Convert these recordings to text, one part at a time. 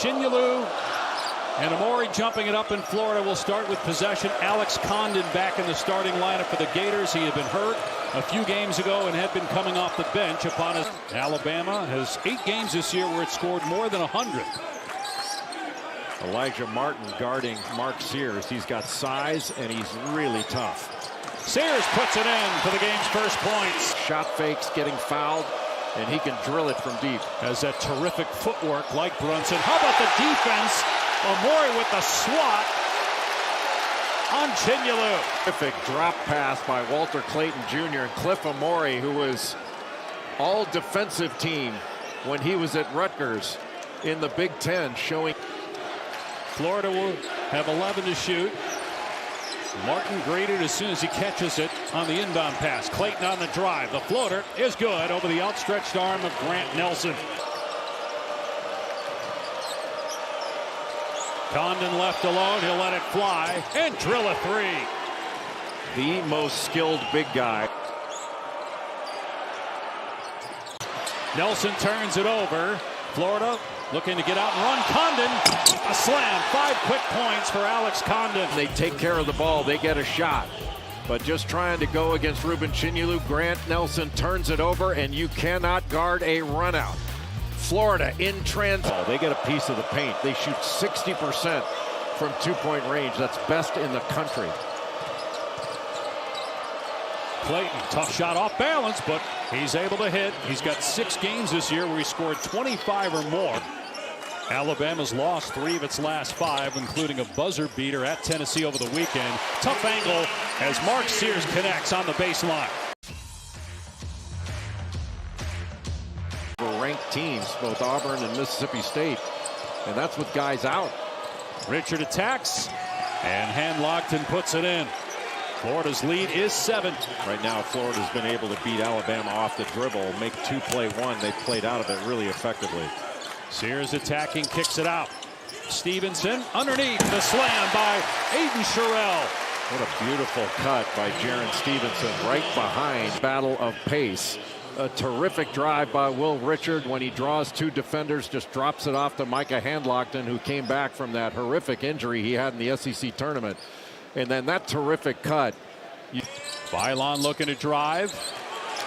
Chinyalu and Amori jumping it up in Florida will start with possession. Alex Condon back in the starting lineup for the Gators. He had been hurt a few games ago and had been coming off the bench upon his. Alabama has 8 games this year where it scored more than 100. Elijah Martin guarding Mark Sears. He's got size and he's really tough. Sears puts it in for the game's first points. Shot fakes, getting fouled, and he can drill it from deep. Has that terrific footwork like Brunson. How about the defense? Amori with the swat on Chinyalu. Terrific drop pass by Walter Clayton Jr. and Cliff Amori, who was all defensive team when he was at Rutgers in the Big Ten, showing. Florida will have 11 to shoot. Martin graded as soon as he catches it on the inbound pass. Clayton on the drive. The floater is good over the outstretched arm of Grant Nelson. Condon left alone. He'll let it fly and drill a 3. The most skilled big guy. Nelson turns it over. Florida looking to get out and run. Condon, a slam. 5 quick points for Alex Condon. They take care of the ball. They get a shot. But just trying to go against Ruben Chinyalu, Grant Nelson turns it over, and you cannot guard a run out. Florida in transit. They get a piece of the paint. They shoot 60% from 2-point range. That's best in the country. Clayton, tough shot off balance, but he's able to hit. He's got 6 games this year where he scored 25 or more. Alabama's lost 3 of its last 5, including a buzzer beater at Tennessee over the weekend. Tough angle as Mark Sears connects on the baseline. Ranked teams, both Auburn and Mississippi State, and that's with guys out. Richard attacks, and Handlockton puts it in. Florida's lead is 7. Right now, Florida's been able to beat Alabama off the dribble, make 2 play 1. They played out of it really effectively. Sears attacking, kicks it out. Stevenson underneath, the slam by Aiden Sherrill. What a beautiful cut by Jaron Stevenson, right behind. Battle of pace. A terrific drive by Will Richard when he draws 2 defenders, just drops it off to Micah Handlockton, who came back from that horrific injury he had in the SEC tournament. And then that terrific cut. Bailon looking to drive.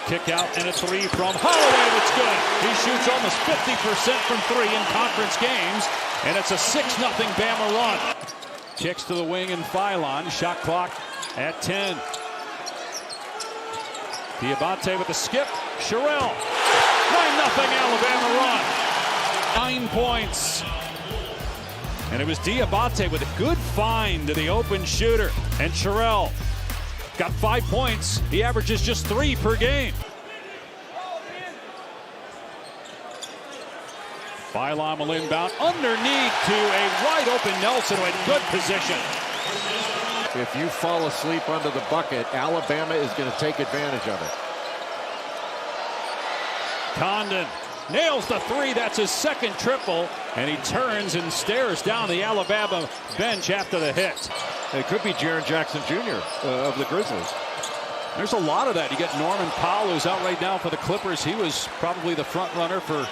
Kick out and a 3 from Holloway. That's good. He shoots almost 50% from 3 in conference games. And it's a 6-0 Bama run. Kicks to the wing and Bailon. Shot clock at 10. Diabate with the skip. Sherrill. 9-0 Alabama run. 9 points. And it was Diabate with a good find to the open shooter. And Sherrill got 5 points. He averages just 3 per game. Bailon will inbound underneath to a wide open Nelson with good position. If you fall asleep under the bucket, Alabama is going to take advantage of it. Condon nails the 3. That's his 2nd triple. And he turns and stares down the Alabama bench after the hit. It could be Jaren Jackson Jr. Of the Grizzlies. There's a lot of that. You get Norman Powell, who's out right now for the Clippers. He was probably the front runner for.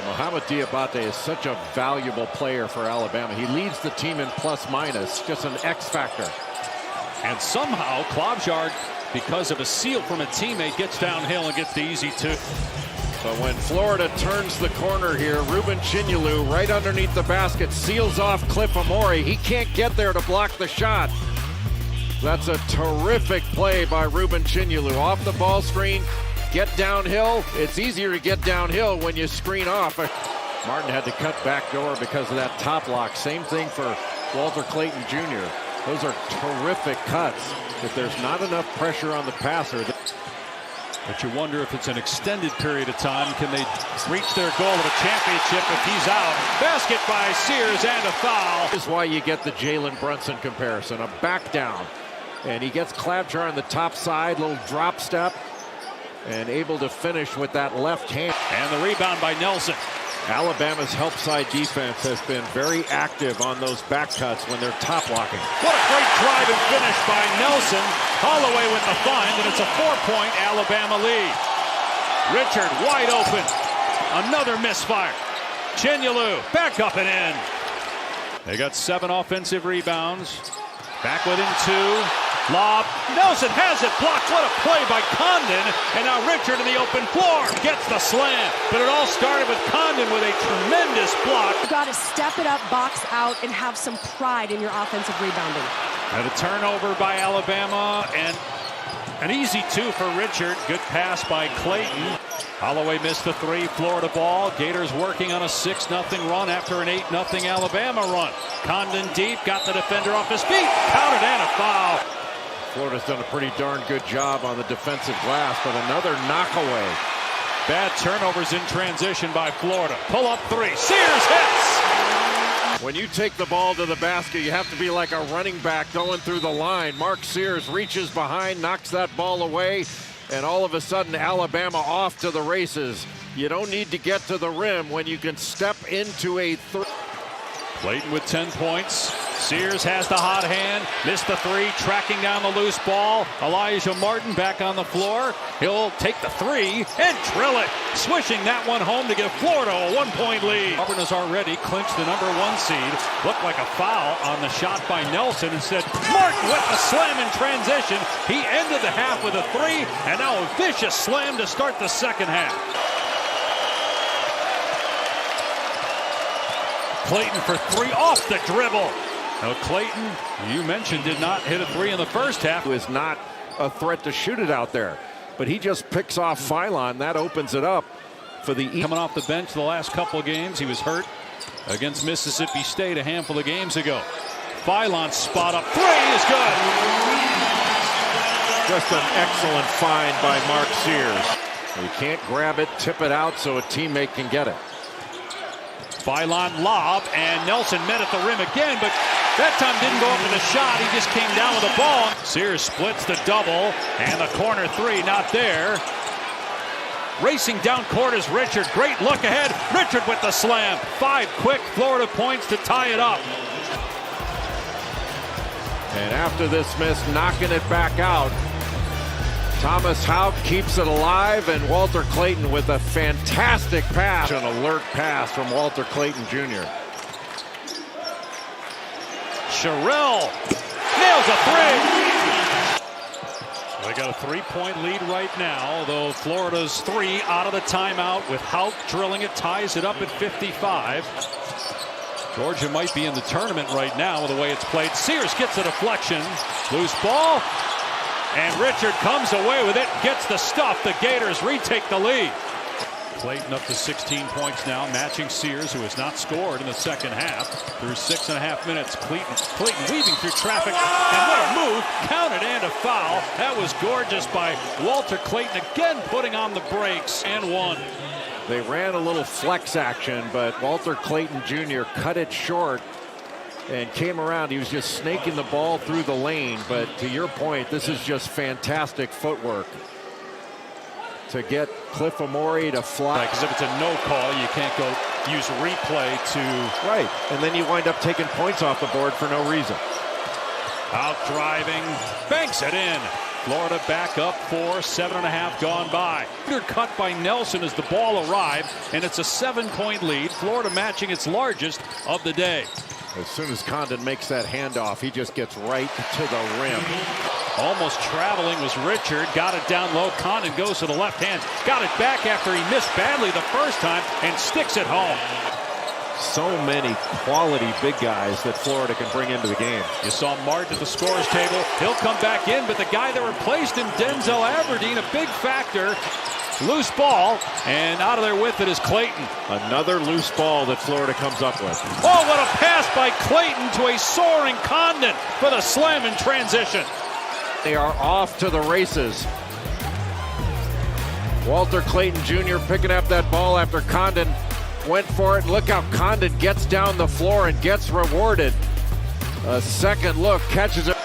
Mohamed Diabate is such a valuable player for Alabama. He leads the team in plus minus, just an X factor. And somehow Klobuchar, because of a steal from a teammate, gets downhill and gets the easy 2. But when Florida turns the corner here, Ruben Chinyalu right underneath the basket seals off Cliff Amori. He can't get there to block the shot. That's a terrific play by Ruben Chinyalu. Off the ball screen, get downhill. It's easier to get downhill when you screen off. Martin had to cut back door because of that top lock. Same thing for Walter Clayton Jr. Those are terrific cuts. If there's not enough pressure on the passer. But you wonder if it's an extended period of time. Can they reach their goal of a championship if he's out? Basket by Sears and a foul. This is why you get the Jalen Brunson comparison. A back down. And he gets Klobuchar on the top side. Little drop step. And able to finish with that left hand. And the rebound by Nelson. Alabama's help side defense has been very active on those back cuts when they're top blocking. What a great drive and finish by Nelson. Holloway with the find, and it's a 4-point Alabama lead. Richard wide open. Another misfire. Chinyalu back up and in. They got 7 offensive rebounds. Back within 2. Lob. Nelson has it blocked. What a play by Condon. And now Richard in the open floor gets the slam. But it all started with Condon with a tremendous block. You've got to step it up, box out, and have some pride in your offensive rebounding. And a turnover by Alabama, and an easy 2 for Richard. Good pass by Clayton. Holloway missed the 3. Florida ball. Gators working on a 6-0 run after an 8-0 Alabama run. Condon deep, got the defender off his feet. Counted and a foul. Florida's done a pretty darn good job on the defensive glass, but another knockaway. Bad turnovers in transition by Florida. Pull up 3. Sears hits. When you take the ball to the basket, you have to be like a running back going through the line. Mark Sears reaches behind, knocks that ball away, and all of a sudden Alabama off to the races. You don't need to get to the rim when you can step into a 3. Clayton with 10 points. Sears has the hot hand. Missed the 3. Tracking down the loose ball. Elijah Martin back on the floor. He'll take the 3 and drill it. Swishing that one home to give Florida a 1-point lead. Auburn has already clinched the #1 seed. Looked like a foul on the shot by Nelson. Instead, Martin with the slam in transition. He ended the half with a 3, and now a vicious slam to start the second half. Clayton for 3 off the dribble. Now Clayton, you mentioned, did not hit a 3 in the first half. Who is not a threat to shoot it out there, but he just picks off Philon. That opens it up for the coming off the bench the last couple of games. He was hurt against Mississippi State a handful of games ago. Philon's spot up 3 is good. Just an excellent find by Mark Sears. You can't grab it, tip it out so a teammate can get it. Philon lob, and Nelson met at the rim again, but that time didn't go up with a shot. He just came down with the ball. Sears splits the double, and the corner 3 not there. Racing down court is Richard. Great look ahead. Richard with the slam. 5 quick Florida points to tie it up. And after this miss, knocking it back out. Thomas Houck keeps it alive, and Walter Clayton with a fantastic pass. An alert pass from Walter Clayton Jr. Sherrill nails a 3. They got a 3-point lead right now, though Florida's 3 out of the timeout with Houck drilling it, ties it up at 55. Georgia might be in the tournament right now with the way it's played. Sears gets a deflection. Loose ball. And Richard comes away with it, gets the stuff. The Gators retake the lead. Clayton up to 16 points now, matching Sears, who has not scored in the second half. Through 6.5 minutes, Clayton weaving through traffic. And what a move, counted and a foul. That was gorgeous by Walter Clayton, again putting on the brakes, and 1. They ran a little flex action, but Walter Clayton Jr. cut it short and came around. He was just snaking the ball through the lane. But to your point, this is just fantastic footwork to get Cliff Amore to fly. Because if it's a no call, you can't go use replay to... Right, and then you wind up taking points off the board for no reason. Out driving, banks it in. Florida back up 4, 7.5 gone by. Undercut by Nelson as the ball arrived, and it's a 7-point lead. Florida matching its largest of the day. As soon as Condon makes that handoff, he just gets right to the rim. Almost traveling was Richard. Got it down low. Condon goes to the left hand. Got it back after he missed badly the first time and sticks it home. So many quality big guys that Florida can bring into the game. You saw Martin at the scorer's table. He'll come back in, but the guy that replaced him, Denzel Aberdeen, a big factor. Loose ball, and out of there with it is Clayton. Another loose ball that Florida comes up with. Oh, what a pass by Clayton to a soaring Condon for the slam in transition. They are off to the races. Walter Clayton Jr. picking up that ball after Condon went for it. Look how Condon gets down the floor and gets rewarded. A second look, catches it.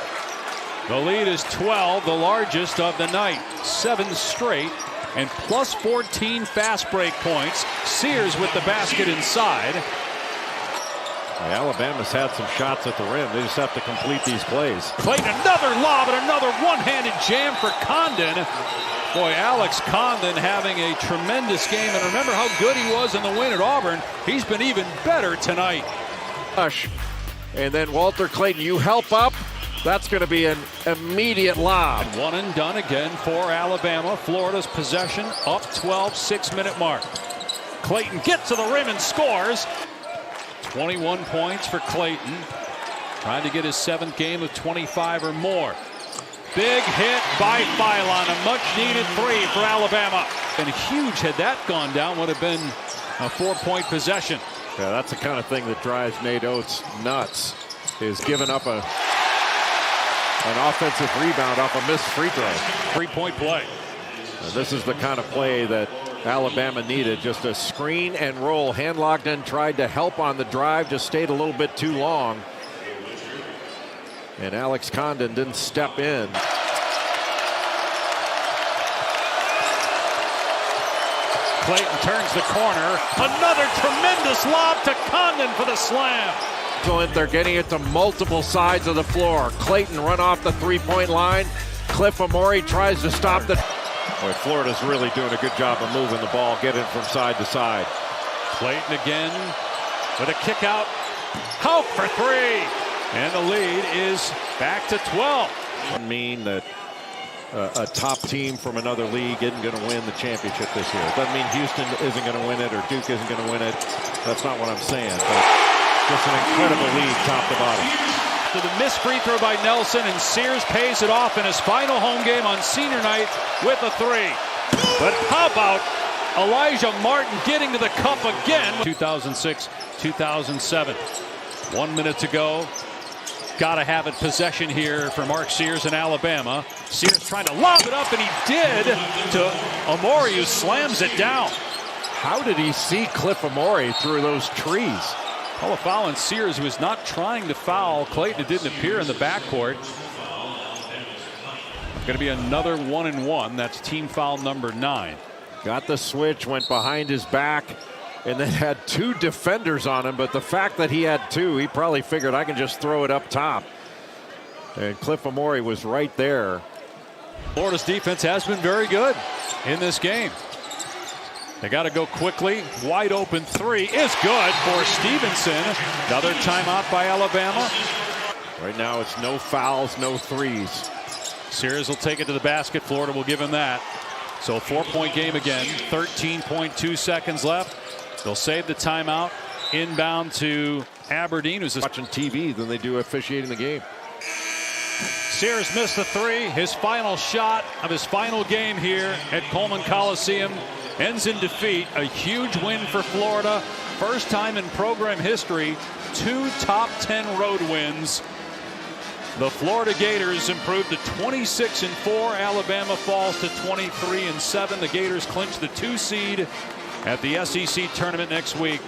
The lead is 12, the largest of the night. 7 straight. And plus 14 fast break points. Sears with the basket inside. Alabama's had some shots at the rim. They just have to complete these plays. Clayton, another lob and another one-handed jam for Condon. Boy, Alex Condon having a tremendous game. And remember how good he was in the win at Auburn. He's been even better tonight. And then Walter Clayton, you help up. That's going to be an immediate lob. And one and done again for Alabama. Florida's possession up 12, 6-minute mark. Clayton gets to the rim and scores. 21 points for Clayton. Trying to get his 7th game of 25 or more. Big hit by Philon. A much-needed 3 for Alabama. And huge had that gone down. Would have been a 4-point possession. Yeah, that's the kind of thing that drives Nate Oates nuts, is giving up an offensive rebound off a missed free throw. 3-point play. This is the kind of play that Alabama needed. Just a screen and roll. Hand-Logden tried to help on the drive, just stayed a little bit too long. And Alex Condon didn't step in. Clayton turns the corner. Another tremendous lob to Condon for the slam. They're getting it to multiple sides of the floor. Clayton run off the 3-point line. Cliff Amore tries to stop the... Boy, Florida's really doing a good job of moving the ball, getting from side to side. Clayton again with a kick out. Houck for 3. And the lead is back to 12. Doesn't mean that a top team from another league isn't going to win the championship this year. It doesn't mean Houston isn't going to win it or Duke isn't going to win it. That's not what I'm saying. But just an incredible league top to bottom. To the missed free throw by Nelson, and Sears pays it off in his final home game on senior night with a 3. But how about Elijah Martin getting to the cup again? 2006, 2007. 1 minute to go. Got to have it possession here for Mark Sears in Alabama. Sears trying to lob it up, and he did to Amore, who slams it down. How did he see Cliff Amore through those trees? Call a foul on Sears, who was not trying to foul Clayton. It didn't appear in the backcourt. Going to be another 1-and-1. That's team foul number 9. Got the switch, went behind his back, and then had 2 defenders on him. But the fact that he had 2, he probably figured, I can just throw it up top. And Cliff Amore was right there. Florida's defense has been very good in this game. They got to go quickly. Wide open 3 is good for Stevenson. Another timeout by Alabama. Right now it's no fouls, no threes. Sears will take it to the basket. Florida will give him that. So a 4-point game again. 13.2 seconds left. They'll save the timeout. Inbound to Aberdeen, who's watching TV than they do officiating the game. Sears missed the 3. His final shot of his final game here at Coleman Coliseum ends in defeat. A huge win for Florida. First time in program history, 2 top 10 road wins. The Florida Gators improved to 26-4. Alabama falls to 23-7. The Gators clinch the 2 seed at the SEC tournament next week.